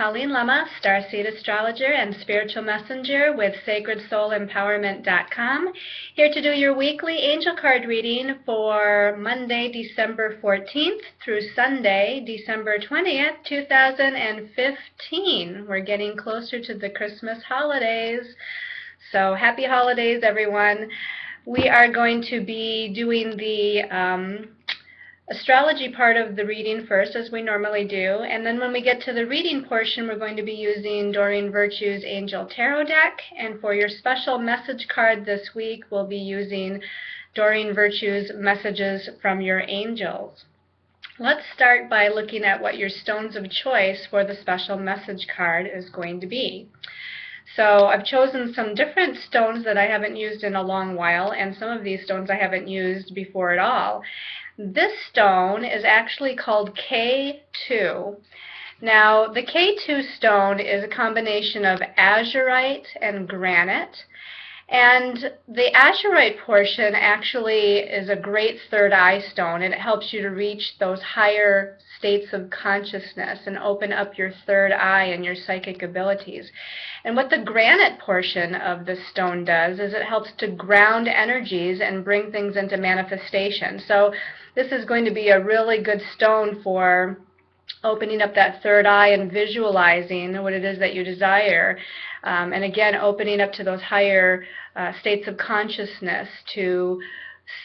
Colleen Lema, Starseed Astrologer and Spiritual Messenger with SacredSoulEmpowerment.com, here to do your weekly angel card reading for Monday, December 14th through Sunday, December 20th, 2015. We're getting closer to the Christmas holidays, so happy holidays, everyone. We are going to be doing the astrology part of the reading first, as we normally do, and then when we get to the reading portion, we're going to be using Doreen Virtue's Angel Tarot deck, and for your special message card this week, we'll be using Doreen Virtue's Messages from Your Angels. Let's start by looking at what your stones of choice for the special message card is going to be. So I've chosen some different stones that I haven't used in a long while, and some of these stones I haven't used before at all. This stone is actually called K2. Now, the K2 stone is a combination of azurite and granite. And the azurite portion actually is a great third eye stone, and it helps you to reach those higher states of consciousness and open up your third eye and your psychic abilities. And what the granite portion of the stone does is it helps to ground energies and bring things into manifestation. So this is going to be a really good stone for opening up that third eye and visualizing what it is that you desire. And again, opening up to those higher states of consciousness to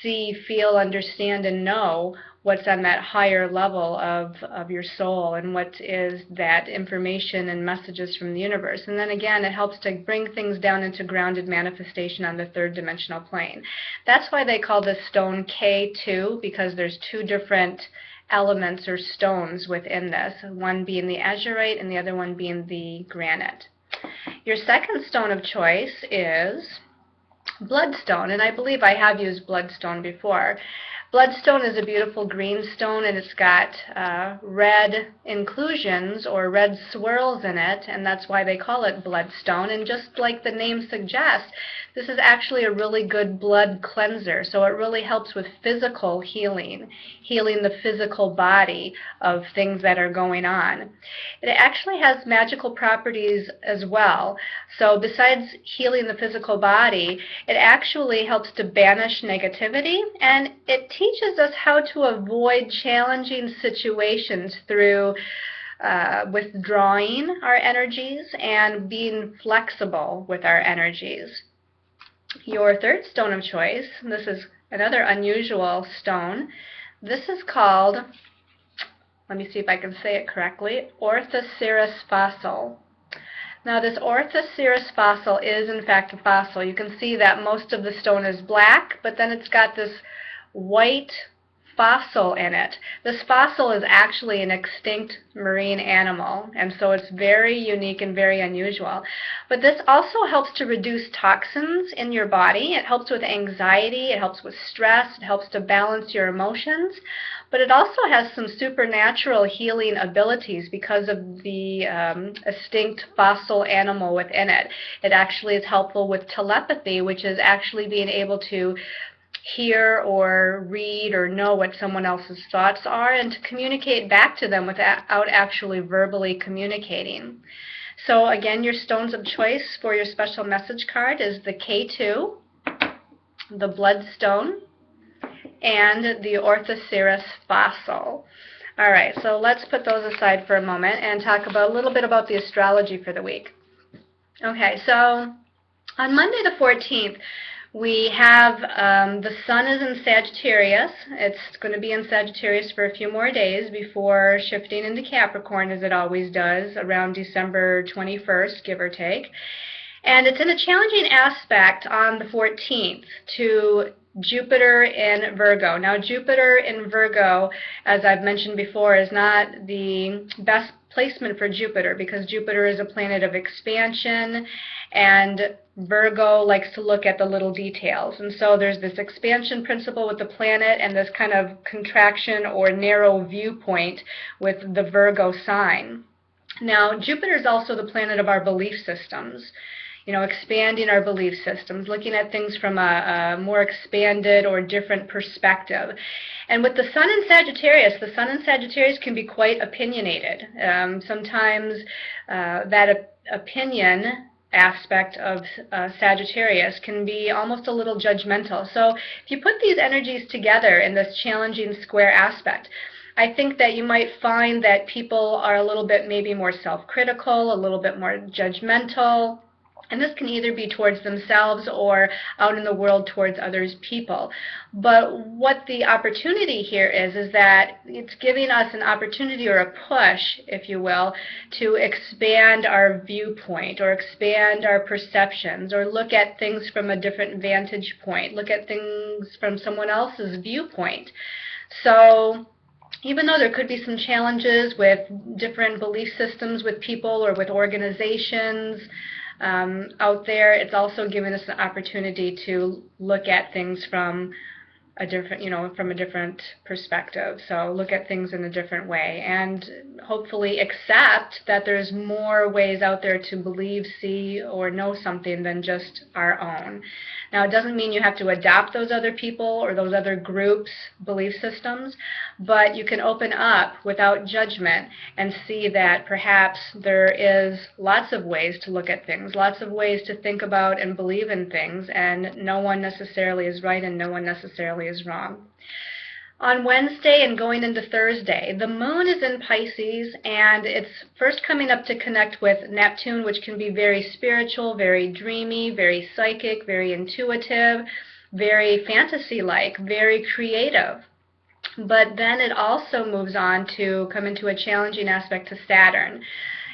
see, feel, understand, and know what's on that higher level of your soul and what is that information and messages from the universe. And then again, it helps to bring things down into grounded manifestation on the third dimensional plane. That's why they call this stone K2, because there's two different elements or stones within this, one being the azurite and the other one being the granite. Your second stone of choice is bloodstone, and I believe I have used bloodstone before. Bloodstone is a beautiful green stone, and it's got red inclusions or red swirls in it, and that's why they call it bloodstone. And just like the name suggests, this is actually a really good blood cleanser, so it really helps with physical healing, healing the physical body of things that are going on. It actually has magical properties as well. So besides healing the physical body, it actually helps to banish negativity, and it teaches us how to avoid challenging situations through withdrawing our energies and being flexible with our energies. Your third stone of choice, this is another unusual stone. This is called, let me see if I can say it correctly, Orthoceras fossil. Now this Orthoceras fossil is in fact a fossil. You can see that most of the stone is black, but then it's got this white fossil in it. This fossil is actually an extinct marine animal, and so it's very unique and very unusual. But this also helps to reduce toxins in your body. It helps with anxiety, it helps with stress, it helps to balance your emotions, but it also has some supernatural healing abilities because of the extinct fossil animal within it. It actually is helpful with telepathy, which is actually being able to hear or read or know what someone else's thoughts are and to communicate back to them without actually verbally communicating. So again, your stones of choice for your special message card is the K2, the bloodstone, and the Orthoceras fossil. All right, so let's put those aside for a moment and talk about a little bit about the astrology for the week. Okay, so on Monday the 14th, we have the sun is in Sagittarius. It's going to be in Sagittarius for a few more days before shifting into Capricorn, as it always does, around December 21st, give or take. And it's in a challenging aspect on the 14th to Jupiter in Virgo. Now, Jupiter in Virgo, as I've mentioned before, is not the best placement for Jupiter because Jupiter is a planet of expansion, and Virgo likes to look at the little details. And so there's this expansion principle with the planet and this kind of contraction or narrow viewpoint with the Virgo sign. Now, Jupiter is also the planet of our belief systems. expanding our belief systems, looking at things from a more expanded or different perspective. And with the Sun in Sagittarius, the Sun in Sagittarius can be quite opinionated. Sometimes that opinion aspect of Sagittarius can be almost a little judgmental. So if you put these energies together in this challenging square aspect, I think that you might find that people are a little bit maybe more self-critical, a little bit more judgmental, and this can either be towards themselves or out in the world towards others people. But what the opportunity here is that it's giving us an opportunity or a push, if you will, to expand our viewpoint or expand our perceptions or look at things from a different vantage point, look at things from someone else's viewpoint. So even though there could be some challenges with different belief systems with people or with organizations, out there, it's also given us an opportunity to look at things from a different, from a different perspective. So look at things in a different way and hopefully accept that there's more ways out there to believe, see, or know something than just our own. Now, it doesn't mean you have to adopt those other people or those other groups' belief systems, but you can open up without judgment and see that perhaps there is lots of ways to look at things, lots of ways to think about and believe in things, and no one necessarily is right and no one necessarily is wrong. On Wednesday and going into Thursday, the moon is in Pisces, and it's first coming up to connect with Neptune, which can be very spiritual, very dreamy, very psychic, very intuitive, very fantasy-like, very creative. But then it also moves on to come into a challenging aspect to Saturn.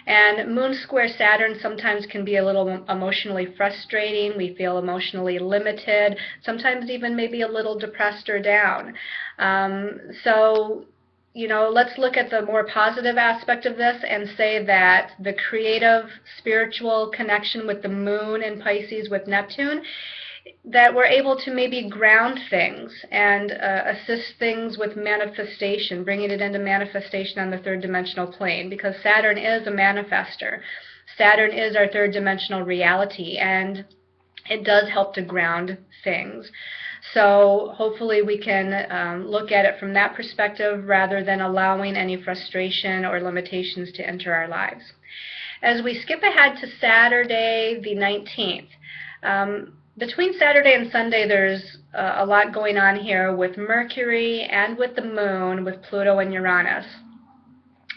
And moon square Saturn sometimes can be a little emotionally frustrating. We feel emotionally limited, sometimes even maybe a little depressed or down. So, let's look at the more positive aspect of this and say that the creative, spiritual connection with the moon in Pisces with Neptune, that we're able to maybe ground things and assist things with manifestation, bringing it into manifestation on the third dimensional plane, because Saturn is a manifester. Saturn is our third dimensional reality, and it does help to ground things. So hopefully we can look at it from that perspective rather than allowing any frustration or limitations to enter our lives. As we skip ahead to Saturday the 19th, between Saturday and Sunday, there's a lot going on here with Mercury and with the moon, with Pluto and Uranus.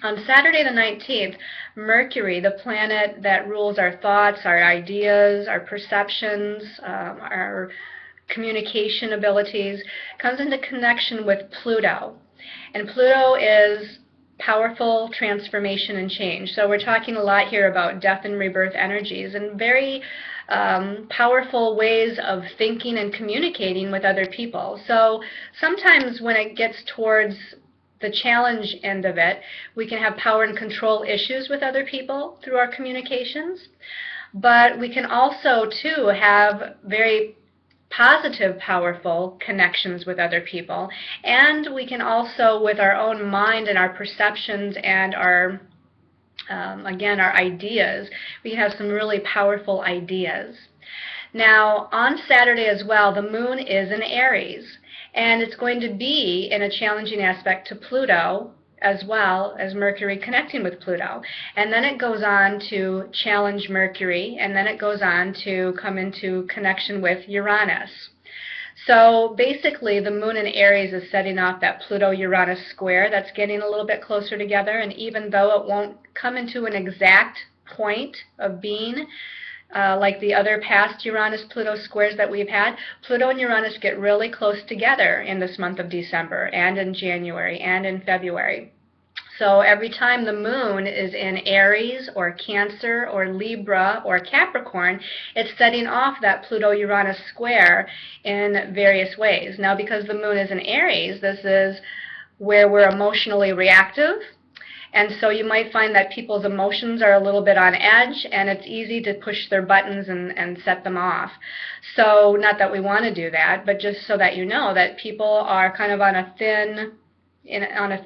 On Saturday the 19th, Mercury, the planet that rules our thoughts, our ideas, our perceptions, our communication abilities, comes into connection with Pluto. And Pluto is powerful transformation and change. So we're talking a lot here about death and rebirth energies and very powerful ways of thinking and communicating with other people. So sometimes when it gets towards the challenge end of it, we can have power and control issues with other people through our communications. But we can also, too, have very positive, powerful connections with other people. And we can also, with our own mind and our perceptions and our again, our ideas, we have some really powerful ideas. Now, on Saturday as well, the moon is in Aries, and it's going to be in a challenging aspect to Pluto as well as Mercury connecting with Pluto. And then it goes on to challenge Mercury, and then it goes on to come into connection with Uranus. So basically, the moon in Aries is setting off that Pluto-Uranus square that's getting a little bit closer together, and even though it won't come into an exact point of being, like the other past Uranus-Pluto squares that we've had, Pluto and Uranus get really close together in this month of December, and in January, and in February. So every time the moon is in Aries or Cancer or Libra or Capricorn, it's setting off that Pluto-Uranus square in various ways. Now, because the moon is in Aries, this is where we're emotionally reactive. And so you might find that people's emotions are a little bit on edge, and it's easy to push their buttons and set them off. So not that we want to do that, but just so that you know that people are kind of on a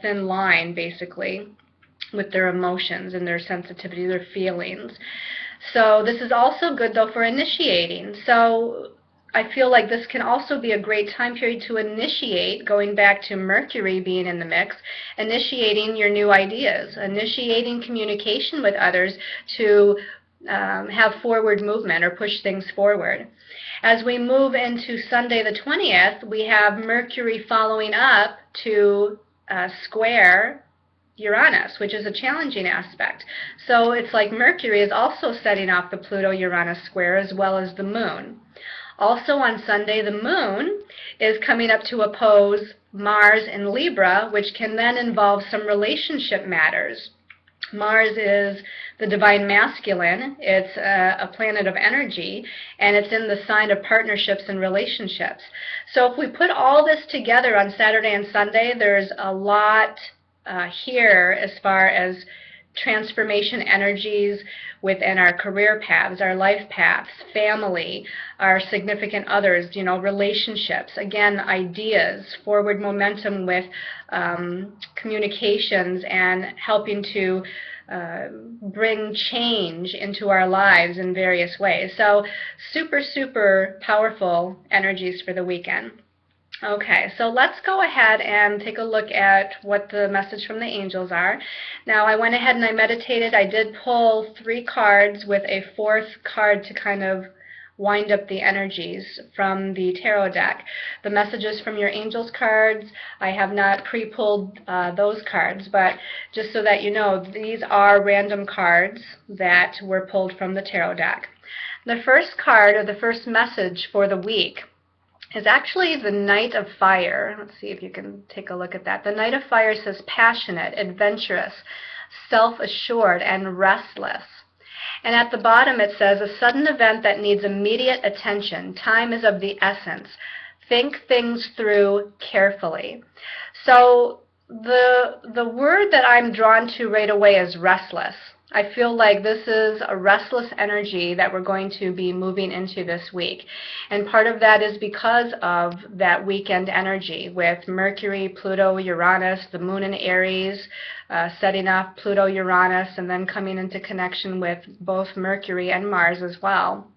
thin line, basically, with their emotions and their sensitivity, their feelings. So this is also good, though, for initiating. So I feel like this can also be a great time period to initiate, going back to Mercury being in the mix, initiating your new ideas, initiating communication with others to have forward movement or push things forward. As we move into Sunday the 20th, we have Mercury following up to square Uranus, which is a challenging aspect. So it's like Mercury is also setting off the Pluto-Uranus square as well as the Moon. Also on Sunday, the Moon is coming up to oppose Mars in Libra, which can then involve some relationship matters. Mars is the divine masculine. It's a planet of energy, and it's in the sign of partnerships and relationships. So if we put all this together on Saturday and Sunday, there's a lot here as far as transformation energies within our career paths, our life paths, family, our significant others, relationships, again, ideas, forward momentum with communications and helping to bring change into our lives in various ways. So super, super powerful energies for the weekend. Okay, so let's go ahead and take a look at what the message from the angels are. Now, I went ahead and I meditated. I did pull 3 cards with a 4th card to kind of wind up the energies from the tarot deck. The messages from your angels cards, I have not pre-pulled those cards, but just so that you know, these are random cards that were pulled from the tarot deck. The first card, or the first message for the week, is actually the Knight of Fire. Let's see if you can take a look at that. The Knight of Fire says passionate, adventurous, self-assured, and restless. And at the bottom it says a sudden event that needs immediate attention. Time is of the essence. Think things through carefully. So the word that I'm drawn to right away is restless. I feel like this is a restless energy that we're going to be moving into this week. And part of that is because of that weekend energy with Mercury, Pluto, Uranus, the Moon in Aries, setting off Pluto, Uranus, and then coming into connection with both Mercury and Mars as well.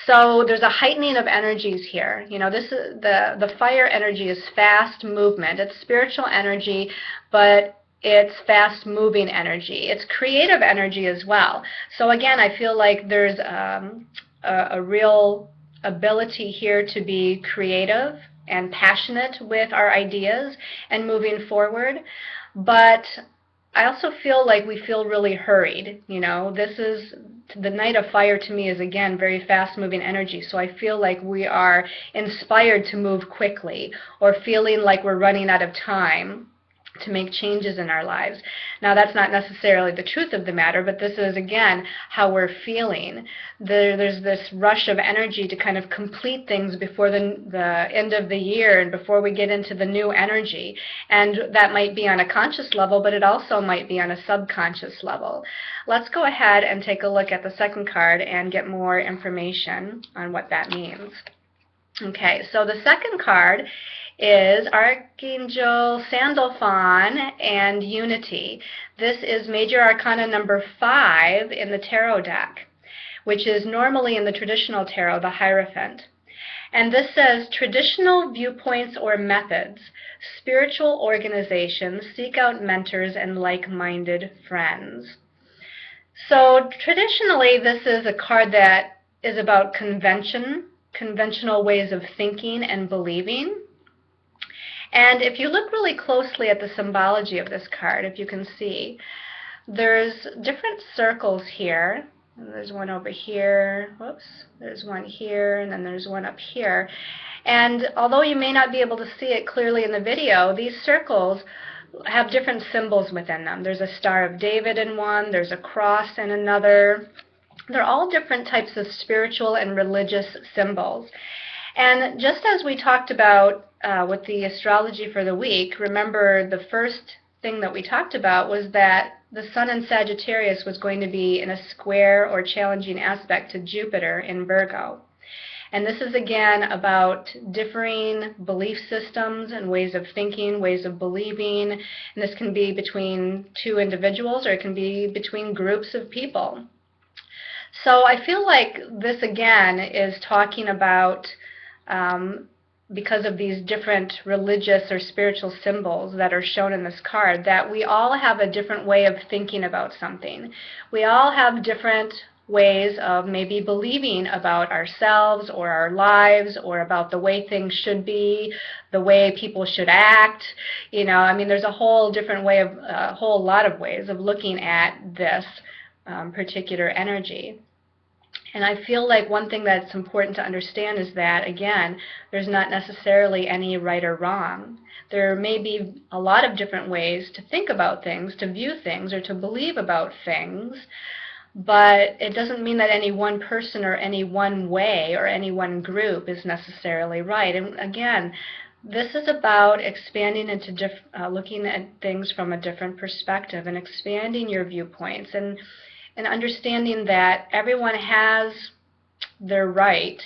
So there's a heightening of energies here. This is the fire energy is fast movement. It's spiritual energy, but it's fast-moving energy. It's creative energy as well. So again, I feel like there's a real ability here to be creative and passionate with our ideas and moving forward. But I also feel like we feel really hurried. This is the Knight of Fire to me is, again, very fast-moving energy. So I feel like we are inspired to move quickly or feeling like we're running out of time to make changes in our lives. Now, that's not necessarily the truth of the matter, but this is, again, how we're feeling. There's this rush of energy to kind of complete things before the end of the year and before we get into the new energy. And that might be on a conscious level, but it also might be on a subconscious level. Let's go ahead and take a look at the second card and get more information on what that means. Okay, so the second card is Archangel Sandalphon and Unity. This is Major Arcana number 5 in the tarot deck, which is normally in the traditional tarot, the Hierophant. And this says, traditional viewpoints or methods, spiritual organizations, seek out mentors and like-minded friends. So traditionally, this is a card that is about conventional ways of thinking and believing. And if you look really closely at the symbology of this card, if you can see, there's different circles here. And there's one over here. Whoops. There's one here, and then there's one up here. And although you may not be able to see it clearly in the video, these circles have different symbols within them. There's a Star of David in one. There's a cross in another. They're all different types of spiritual and religious symbols. And just as we talked about with the astrology for the week, remember the first thing that we talked about was that the Sun in Sagittarius was going to be in a square or challenging aspect to Jupiter in Virgo. And this is again about differing belief systems and ways of thinking, ways of believing. And this can be between two individuals or it can be between groups of people. So I feel like this again is talking about, because of these different religious or spiritual symbols that are shown in this card, that we all have a different way of thinking about something. We all have different ways of maybe believing about ourselves or our lives or about the way things should be, the way people should act. I mean, there's a whole different way of, a whole lot of ways of looking at this particular energy. And I feel like one thing that's important to understand is that, again, there's not necessarily any right or wrong. There may be a lot of different ways to think about things, to view things, or to believe about things, but it doesn't mean that any one person or any one way or any one group is necessarily right. And again, this is about expanding into looking at things from a different perspective and expanding your viewpoints and understanding that everyone has their right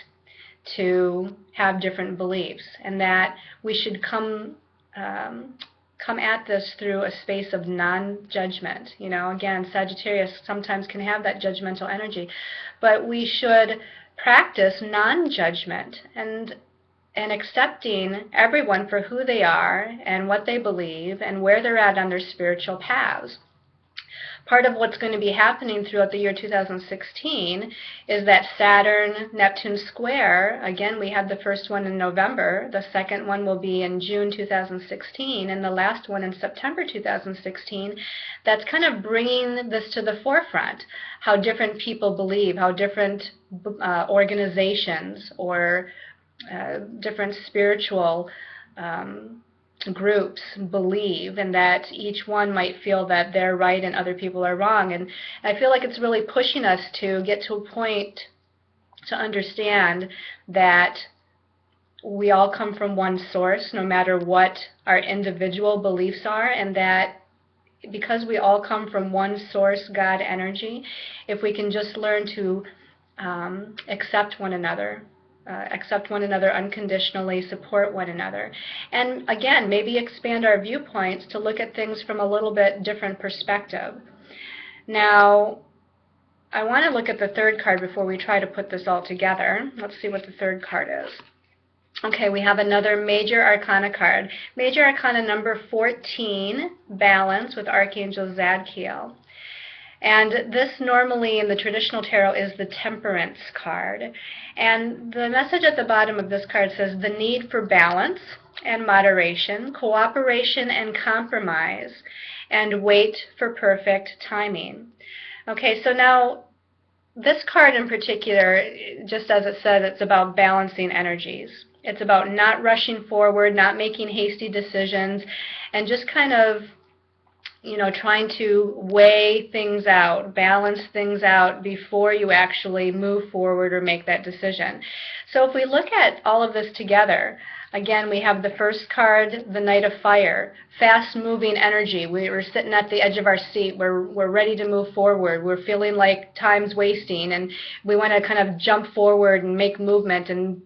to have different beliefs, and that we should come at this through a space of non-judgment. Again, Sagittarius sometimes can have that judgmental energy, but we should practice non-judgment and accepting everyone for who they are and what they believe and where they're at on their spiritual paths. Part of what's going to be happening throughout the year 2016 is that Saturn-Neptune square. Again, we had the first one in November. The second one will be in June 2016, and the last one in September 2016. That's kind of bringing this to the forefront, how different people believe, how different organizations or different spiritual groups believe, and that each one might feel that they're right and other people are wrong. And I feel like it's really pushing us to get to a point to understand that we all come from one source, no matter what our individual beliefs are, and that because we all come from one source, God energy, if we can just learn to accept one another unconditionally, support one another, and again, maybe expand our viewpoints to look at things from a little bit different perspective. Now, I want to look at the third card before we try to put this all together. Let's see what the third card is. Okay, we have another Major Arcana card. Major Arcana number 14, Balance, with Archangel Zadkiel. And this normally in the traditional tarot is the Temperance card. And the message at the bottom of this card says the need for balance and moderation, cooperation and compromise, and wait for perfect timing. Okay, so now this card in particular, just as it said, it's about balancing energies. It's about not rushing forward, not making hasty decisions, and just kind of trying to weigh things out, balance things out before you actually move forward or make that decision. So if we look at all of this together, again, we have the first card, the Knight of Fire, fast-moving energy. We're sitting at the edge of our seat. We're ready to move forward. We're feeling like time's wasting, and we want to kind of jump forward and make movement and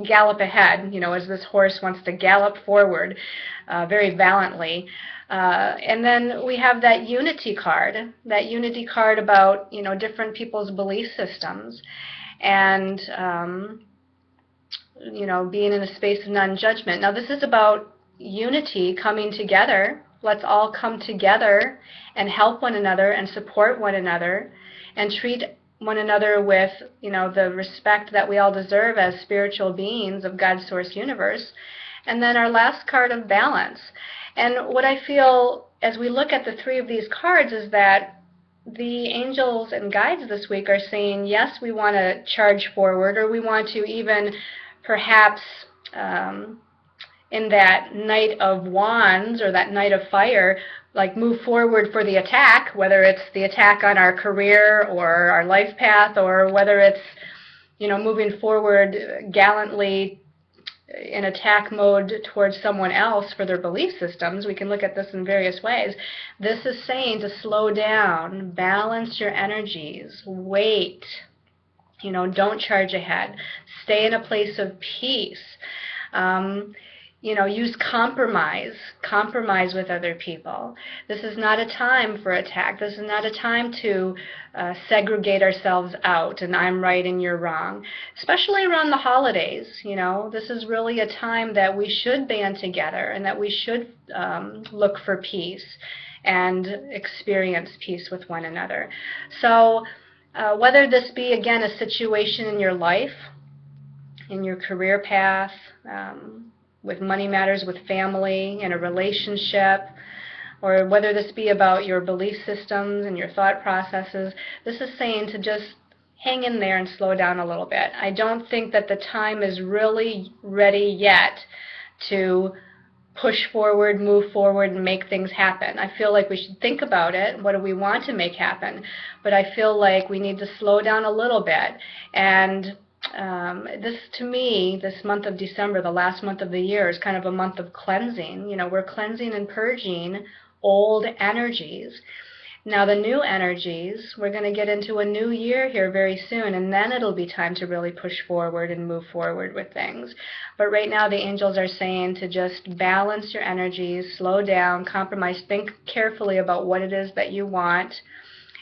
gallop ahead, as this horse wants to gallop forward very valiantly. And then we have that unity card about, different people's belief systems and, being in a space of non-judgment. Now, this is about unity, coming together. Let's all come together and help one another and support one another and treat one another with, the respect that we all deserve as spiritual beings of God's source universe. And then our last card of Balance. And what I feel as we look at the three of these cards is that the angels and guides this week are saying, yes, we want to charge forward, or we want to even perhaps in that Knight of Wands or that Knight of Fire, like move forward for the attack, whether it's the attack on our career or our life path, or whether it's, moving forward gallantly in attack mode towards someone else for their belief systems. We can look at this in various ways. This is saying to slow down, balance your energies, wait, don't charge ahead, stay in a place of peace. use compromise with other people. This is not a time for attack. This is not a time to segregate ourselves out and I'm right and you're wrong, especially around the holidays. This is really a time that we should band together and that we should look for peace and experience peace with one another. So whether this be, again, a situation in your life, in your career path, with money matters, with family, in a relationship, or whether this be about your belief systems and your thought processes, this is saying to just hang in there and slow down a little bit. I don't think that the time is really ready yet to push forward, move forward, and make things happen. I feel like we should think about it. What do we want to make happen? But I feel like we need to slow down a little bit. And this, to me, this month of December, the last month of the year, is kind of a month of cleansing. We're cleansing and purging old energies. Now the new energies, we're going to get into a new year here very soon, and then it'll be time to really push forward and move forward with things. But right now the angels are saying to just balance your energies, slow down, compromise, think carefully about what it is that you want,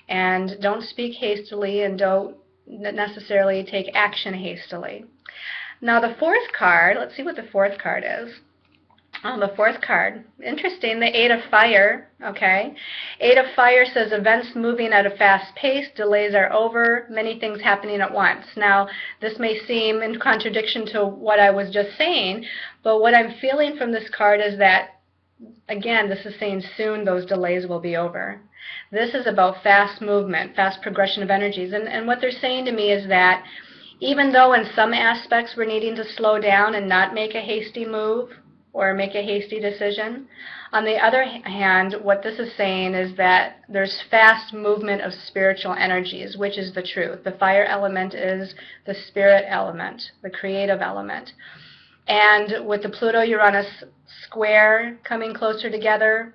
and don't speak hastily and don't necessarily take action hastily. Now the fourth card, let's see what the fourth card is. Oh, the fourth card. Interesting, the Eight of Fire, okay? Eight of Fire says events moving at a fast pace, delays are over, many things happening at once. Now, this may seem in contradiction to what I was just saying, but what I'm feeling from this card is that, again, this is saying soon those delays will be over. This is about fast movement, fast progression of energies. And what they're saying to me is that even though in some aspects we're needing to slow down and not make a hasty move or make a hasty decision, on the other hand, what this is saying is that there's fast movement of spiritual energies, which is the truth. The fire element is the spirit element, the creative element. And with the Pluto-Uranus square coming closer together,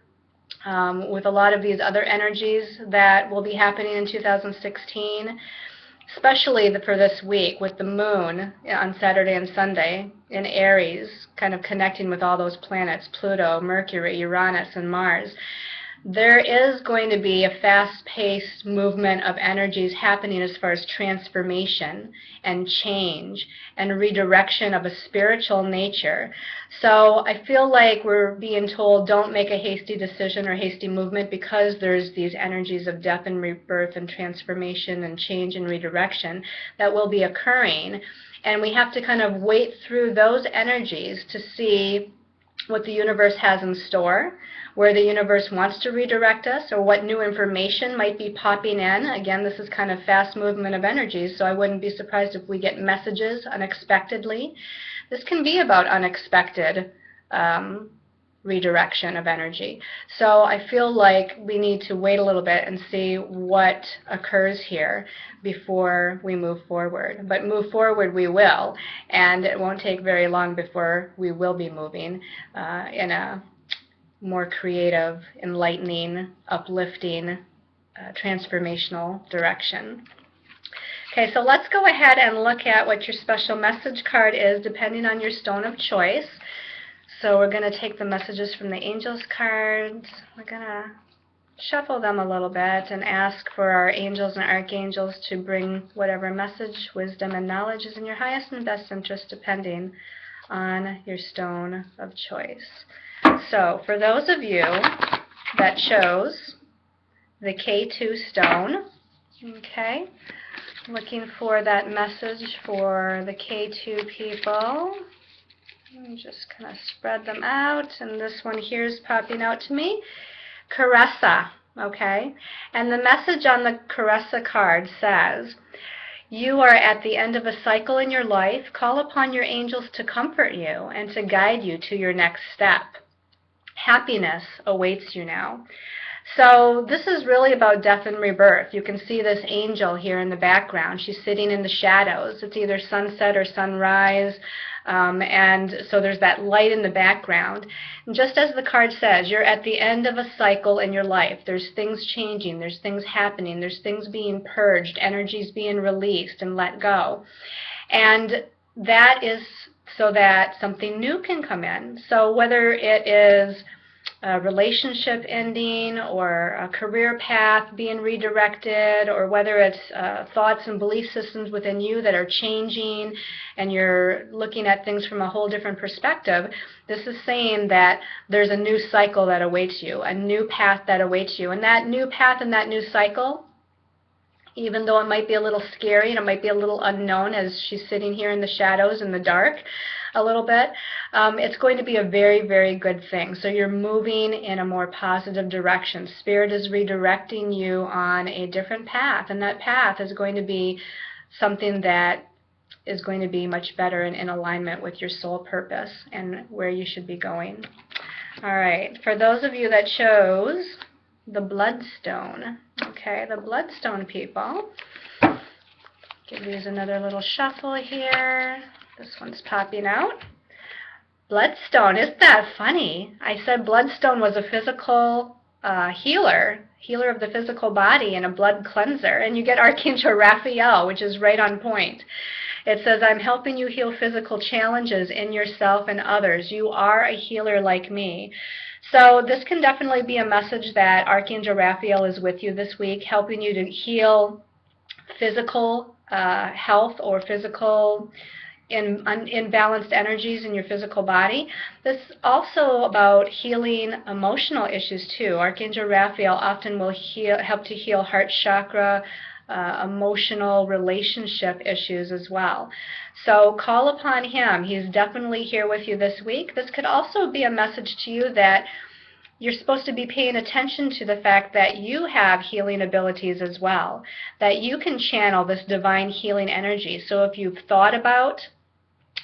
with a lot of these other energies that will be happening in 2016, especially for this week with the moon on Saturday and Sunday in Aries, kind of connecting with all those planets, Pluto, Mercury, Uranus, and Mars. There is going to be a fast-paced movement of energies happening as far as transformation and change and redirection of a spiritual nature. So I feel like we're being told don't make a hasty decision or hasty movement because there's these energies of death and rebirth and transformation and change and redirection that will be occurring. And we have to kind of wait through those energies to see what the universe has in store, where the universe wants to redirect us, or what new information might be popping in. Again, this is kind of fast movement of energies, so I wouldn't be surprised if we get messages unexpectedly. This can be about unexpected redirection of energy. So I feel like we need to wait a little bit and see what occurs here before we move forward. But move forward we will, and it won't take very long before we will be moving in a more creative, enlightening, uplifting, transformational direction. Okay, so let's go ahead and look at what your special message card is depending on your stone of choice. So we're going to take the messages from the angels cards. We're going to shuffle them a little bit and ask for our angels and archangels to bring whatever message, wisdom, and knowledge is in your highest and best interest depending on your stone of choice. So for those of you that chose the K2 stone, okay, looking for that message for the K2 people. Let me just kind of spread them out, and this one here is popping out to me. Caressa, okay? And the message on the Caressa card says, you are at the end of a cycle in your life. Call upon your angels to comfort you and to guide you to your next step. Happiness awaits you now. So this is really about death and rebirth. You can see this angel here in the background. She's sitting in the shadows. It's either sunset or sunrise. And so there's that light in the background. And just as the card says, you're at the end of a cycle in your life. There's things changing. There's things happening. There's things being purged. Energies being released and let go. And that is so that something new can come in. So whether it is a relationship ending or a career path being redirected, or whether it's thoughts and belief systems within you that are changing and you're looking at things from a whole different perspective, this is saying that there's a new cycle that awaits you, a new path that awaits you. And that new path and that new cycle, even though it might be a little scary and it might be a little unknown as she's sitting here in the shadows in the dark a little bit, it's going to be a very, very good thing. So you're moving in a more positive direction. Spirit is redirecting you on a different path, and that path is going to be something that is going to be much better and in alignment with your soul purpose and where you should be going. All right, for those of you that chose the bloodstone, okay, the bloodstone people, give these another little shuffle here. This one's popping out. Bloodstone, isn't that funny? I said bloodstone was a physical healer of the physical body and a blood cleanser, and you get Archangel Raphael, which is right on point. It says, I'm helping you heal physical challenges in yourself and others. You are a healer like me. So this can definitely be a message that Archangel Raphael is with you this week, helping you to heal physical health or physical imbalanced energies in your physical body. This is also about healing emotional issues too. Archangel Raphael often will help to heal heart chakra, emotional relationship issues as well. So call upon him. He's definitely here with you this week. This could also be a message to you that you're supposed to be paying attention to the fact that you have healing abilities as well, that you can channel this divine healing energy. So if you've thought about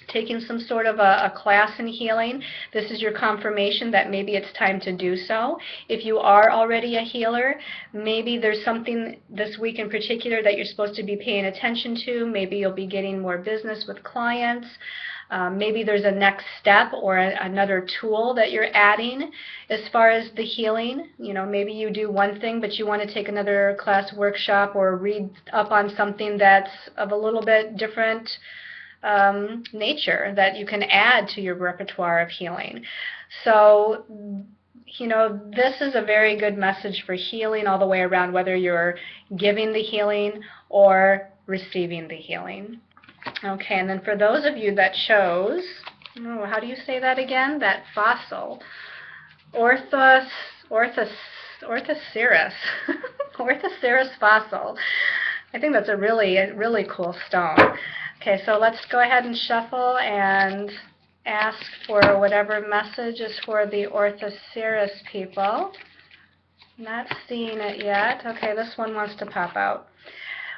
taking some sort of a class in healing, this is your confirmation that maybe it's time to do so. If you are already a healer, maybe there's something this week in particular that you're supposed to be paying attention to. Maybe you'll be getting more business with clients. Maybe there's a next step or another tool that you're adding as far as the healing. You know, maybe you do one thing, but you want to take another class, workshop, or read up on something that's of a little bit different nature that you can add to your repertoire of healing. So, you know, this is a very good message for healing all the way around, whether you're giving the healing or receiving the healing. Okay, and then for those of you that chose, oh, how do you say that again? That fossil, Orthocirus, Orthocirus fossil. I think that's a really cool stone. Okay, so let's go ahead and shuffle and ask for whatever message is for the Orthocirus people. Not seeing it yet. Okay, this one wants to pop out.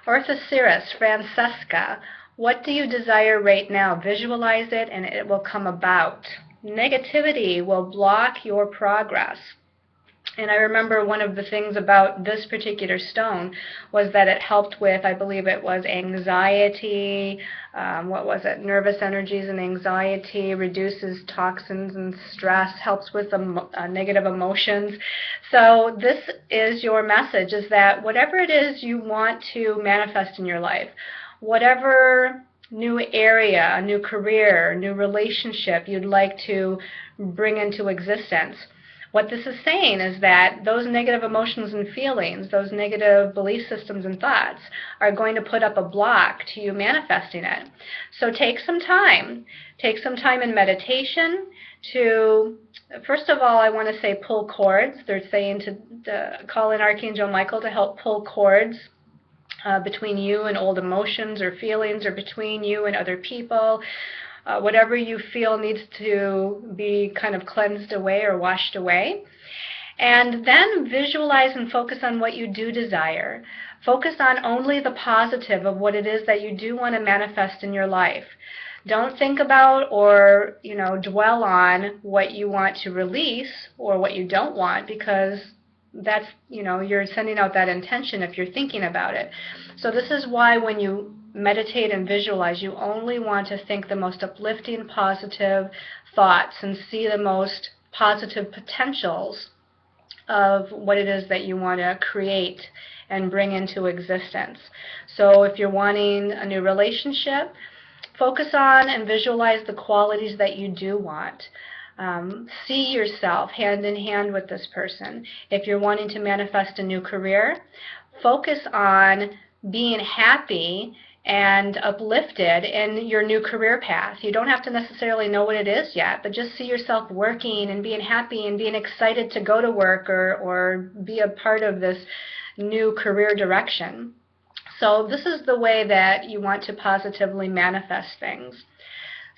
Orthocirus, Francesca, what do you desire right now? Visualize it and it will come about. Negativity will block your progress. And I remember one of the things about this particular stone was that it helped with, I believe it was anxiety, nervous energies and anxiety, reduces toxins and stress, helps with negative emotions. So this is your message, is that whatever it is you want to manifest in your life, whatever new area, a new career, new relationship you'd like to bring into existence, what this is saying is that those negative emotions and feelings, those negative belief systems and thoughts are going to put up a block to you manifesting it. So take some time. Take some time in meditation to, first of all, I want to say pull cords. They're saying to call in Archangel Michael to help pull cords between you and old emotions or feelings, or between you and other people. Whatever you feel needs to be kind of cleansed away or washed away. And then visualize and focus on what you do desire. Focus on only the positive of what it is that you do want to manifest in your life. Don't think about or, dwell on what you want to release or what you don't want, because that's, you're sending out that intention if you're thinking about it. So this is why when you meditate and visualize, you only want to think the most uplifting, positive thoughts and see the most positive potentials of what it is that you want to create and bring into existence. So if you're wanting a new relationship, focus on and visualize the qualities that you do want. See yourself hand in hand with this person. If you're wanting to manifest a new career, focus on being happy and uplifted in your new career path. You don't have to necessarily know what it is yet, but just see yourself working and being happy and being excited to go to work or be a part of this new career direction. So this is the way that you want to positively manifest things.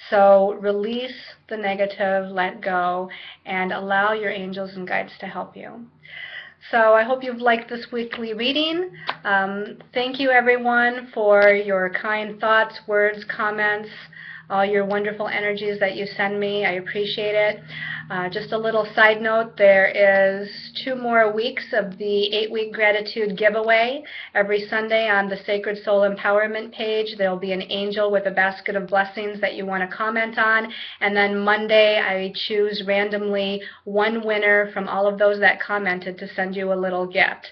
So release the negative, let go, and allow your angels and guides to help you. So I hope you've liked this weekly reading. Thank you, everyone, for your kind thoughts, words, comments, all your wonderful energies that you send me. I appreciate it. Just a little side note, there is 2 more weeks of the 8-week gratitude giveaway. Every Sunday on the Sacred Soul Empowerment page, there will be an angel with a basket of blessings that you want to comment on. And then Monday, I choose randomly one winner from all of those that commented to send you a little gift.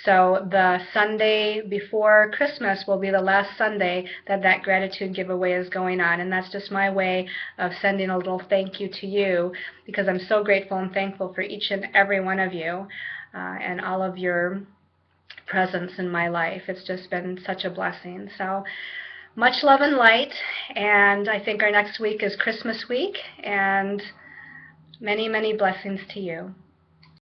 So the Sunday before Christmas will be the last Sunday that gratitude giveaway is going on, and that's just my way of sending a little thank you to you, because I'm so grateful and thankful for each and every one of you and all of your presence in my life. It's just been such a blessing. So much love and light, and I think our next week is Christmas week, and many, many blessings to you.